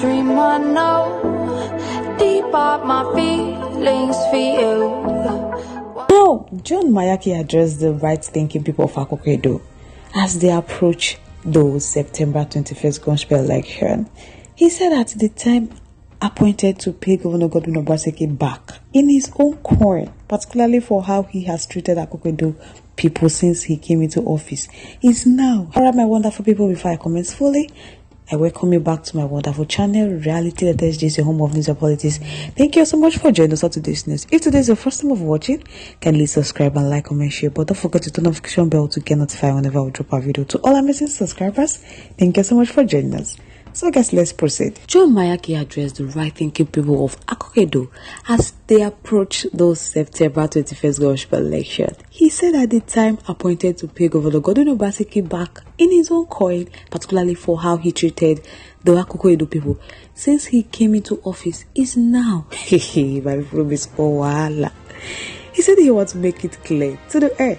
dream I know deep up my feelings for you. Now, John Mayaki addressed the right-thinking people of Akoko as they approach the September 21st gospel election. He said at the time appointed to pay Governor Godwin Obaseki back in his own coin, particularly for how he has treated Akoko people since he came into office, is now. Alright, my wonderful people, before I comment fully, I welcome you back to my wonderful channel, Reality Latest Gist, your home of news and politics. Thank you so much for joining us on today's news. If today is your first time of watching, kindly subscribe and like, comment, share. But don't forget to turn the notification bell to get notified whenever we drop a video. To all amazing subscribers, thank you so much for joining us. So guys, let's proceed. John Mayaki addressed the right-thinking people of Akoko as they approach those September 21st gospel election. He said at the time appointed to pay Governor Godwin Obaseki back in his own coin, particularly for how he treated the Akoko people since he came into office, is now. My people is Wàhàla. He said he wants to make it clear to the air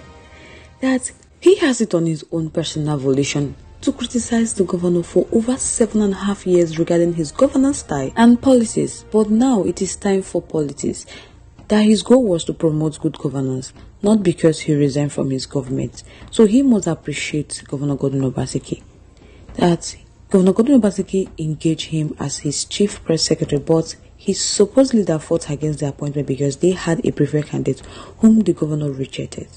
that he has it on his own personal volition to criticize the governor for over 7.5 years regarding his governance style and policies, but now it is time for politics. That his goal was to promote good governance, not because he resigned from his government. So he must appreciate Governor Godwin Obaseki. That Governor Godwin Obaseki engaged him as his chief press secretary, but he supposedly that fought against the appointment because they had a preferred candidate whom the governor rejected.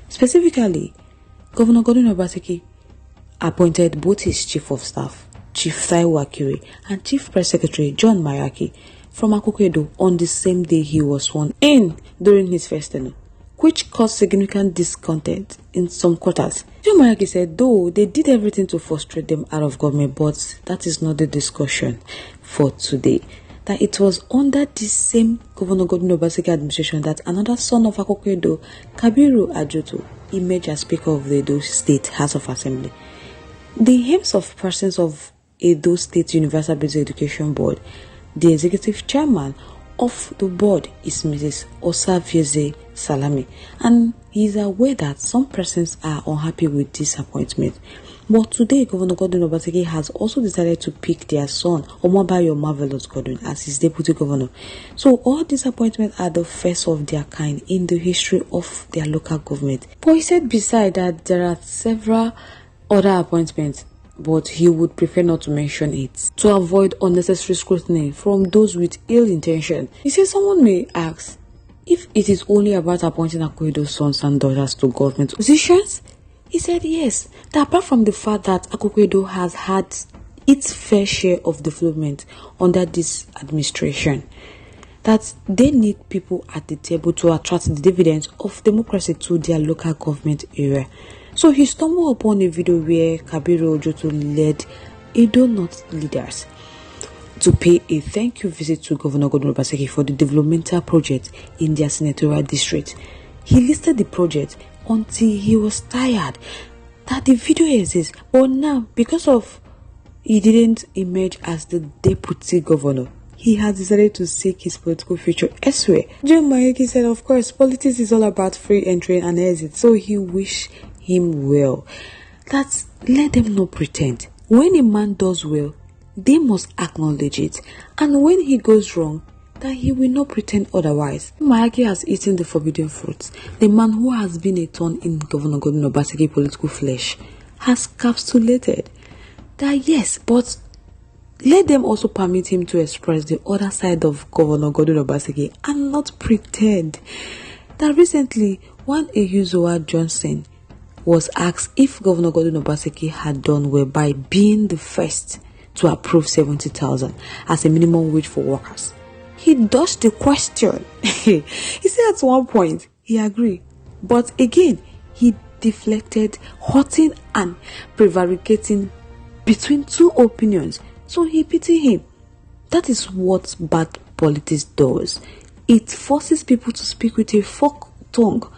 Specifically, Governor Godwin Obaseki appointed both his chief of staff, Chief Taiwo Akere, and chief press secretary John Mayaki from Akoko on the same day he was sworn in during his first tenure, which caused significant discontent in some quarters. John Mayaki said though they did everything to frustrate them out of government, but that is not the discussion for today. That it was under the same Governor Godwin Obaseki administration that another son of Akoko, Kabiru Ajoto, emerged as Speaker of the Edo State House of Assembly. The aims of persons of Edo State Universal Basic Education Board, the executive chairman of the board is Mrs. Osavieze Salami, and he is aware that some persons are unhappy with this appointment. But today, Governor Godwin Obaseki has also decided to pick their son, Omobayo Marvelous Godwin, as his deputy governor. So all these appointments are the first of their kind in the history of their local government. But he said beside that there are several other appointments, but he would prefer not to mention it to avoid unnecessary scrutiny from those with ill intention. He says someone may ask if it is only about appointing Akoko's sons and daughters to government positions. He said yes, that apart from the fact that Akoko has had its fair share of development under this administration, that they need people at the table to attract the dividends of democracy to their local government area. So he stumbled upon a video where Kabiru Ojoto led Edo North leaders to pay a thank you visit to Governor Godwin Obaseki for the developmental project in their senatorial district. He listed the project until he was tired that the video exists, but now because of he didn't emerge as the deputy governor, he has decided to seek his political future elsewhere. John Mayaki said, of course, politics is all about free entry and exit, so he wished him well. That let them not pretend. When a man does well, they must acknowledge it, and when he goes wrong, that he will not pretend otherwise. Mayaki has eaten the forbidden fruits. The man who has been a thorn in Governor Godwin Obaseki political flesh has capitulated. That yes, but let them also permit him to express the other side of Governor Godwin Obaseki and not pretend. That recently, one Ehuzua Johnson was asked if Governor Godwin Obaseki had done well by being the first to approve 70,000 as a minimum wage for workers. He dodged the question. He said at one point he agreed, but again he deflected, hurting and prevaricating between two opinions. So he pitied him. That is what bad politics does. It forces people to speak with a forked tongue.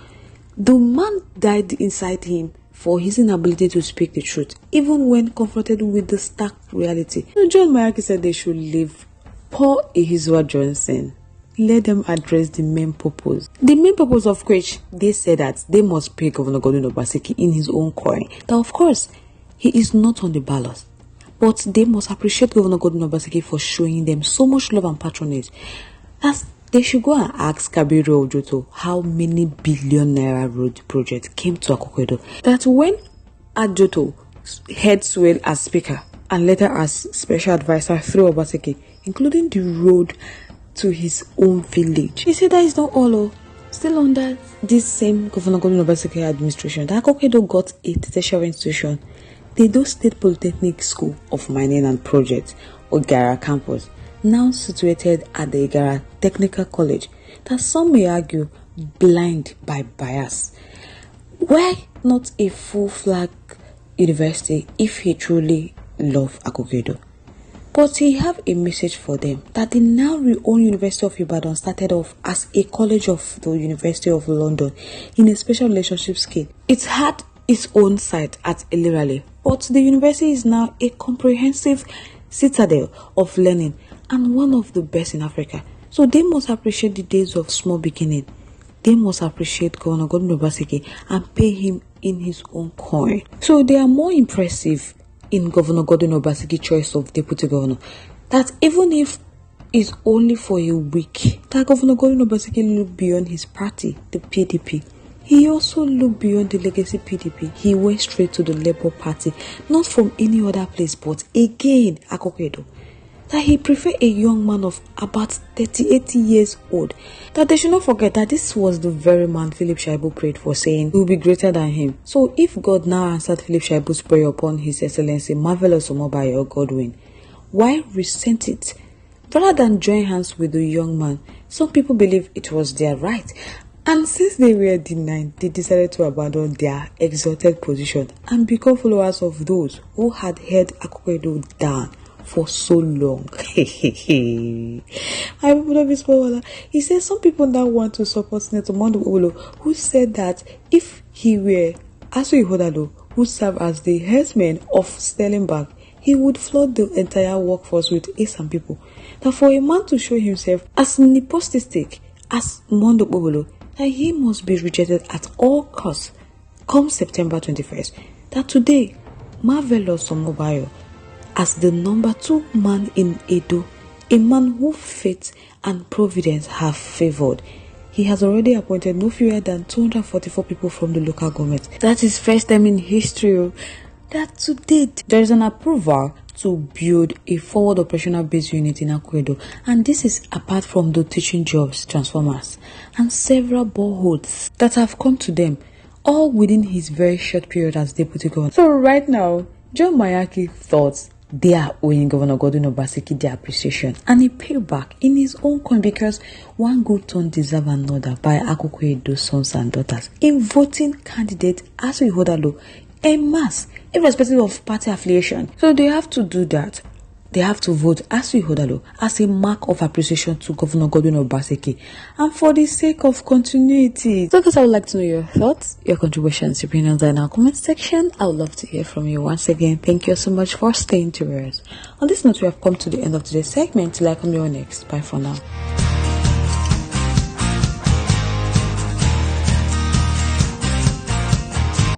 The man died inside him for his inability to speak the truth, even when confronted with the stark reality. John Mayaki said they should leave poor Ehuzua Johnson. Let them address the main purpose. The main purpose of which they said that they must pay Governor Godwin Obaseki in his own coin. Now, of course, he is not on the ballot. But they must appreciate Governor Godwin Obaseki for showing them so much love and patronage. They should go and ask Kabiru Ojoto how many billion naira road projects came to Akoko Edo. That when Ajoto head swell as speaker and later as special advisor through Obaseki, including the road to his own village, he said that is not all. Still under this same Governor Godwin Obaseki administration, that Akoko Edo got a tertiary institution, the Edo State Polytechnic School of Mining and Projects, Ogara campus, now situated at the Igara Technical College, that some may argue blind by bias. Why not a full-flag university if he truly loved Akoko Edo? But he have a message for them that the now re-owned University of Ibadan started off as a college of the University of London in a special relationship scheme. It had its own site at Elirale, but the university is now a comprehensive citadel of learning and one of the best in Africa. So they must appreciate the days of small beginning. They must appreciate Governor Godwin Obaseki and pay him in his own coin. So they are more impressive in Governor Godwin Obaseki's choice of deputy governor, that even if it's only for a week, that Governor Godwin Obaseki looked beyond his party, the PDP. He also looked beyond the legacy PDP. He went straight to the Labour Party, not from any other place, but again, Akoko Edo. That he preferred a young man of about 80 years old. That they should not forget that this was the very man Philip Shaibu prayed for, saying he will be greater than him. So if God now answered Philip Shaibu's prayer upon His Excellency Marvelous Omobayo Godwin, why resent it? Rather than join hands with the young man, some people believe it was their right. And since they were denied, they decided to abandon their exalted position and become followers of those who had held Akoko Edo down for so long. My people of this Wàhàla. He says some people now want to support Senator Mondo Owolo, who said that if he were Asu Ihodalo, who served as the headsman of Sterling Bank, he would flood the entire workforce with Asian people. That for a man to show himself as nepotistic as Mondo Owolo, that he must be rejected at all costs come September 21st. That today, Marvelous Omobayo, as the number 2 man in Edo, a man who fate and providence have favored, he has already appointed no fewer than 244 people from the local government. That is first time in history that to date there is an approval to build a forward operational base unit in Akoko Edo, and this is apart from the teaching jobs, transformers, and several boreholes that have come to them, all within his very short period as deputy governor. So right now, John Mayaki thought they are owing Governor Godwin Obaseki their appreciation and a payback in his own coin, because one good turn deserves another by Akoko Edo's sons and daughters in voting candidate Asu Ihodalo en masse, irrespective of party affiliation. So they have to do that. They have to vote Asu Ihodalo as a mark of appreciation to Governor Godwin Obaseki and for the sake of continuity. So guys, I would like to know your thoughts, your contributions, your opinions in our comment section. I would love to hear from you. Once again, thank you so much for staying to us. On this note, we have come to the end of today's segment. Till I come here next. Bye for now.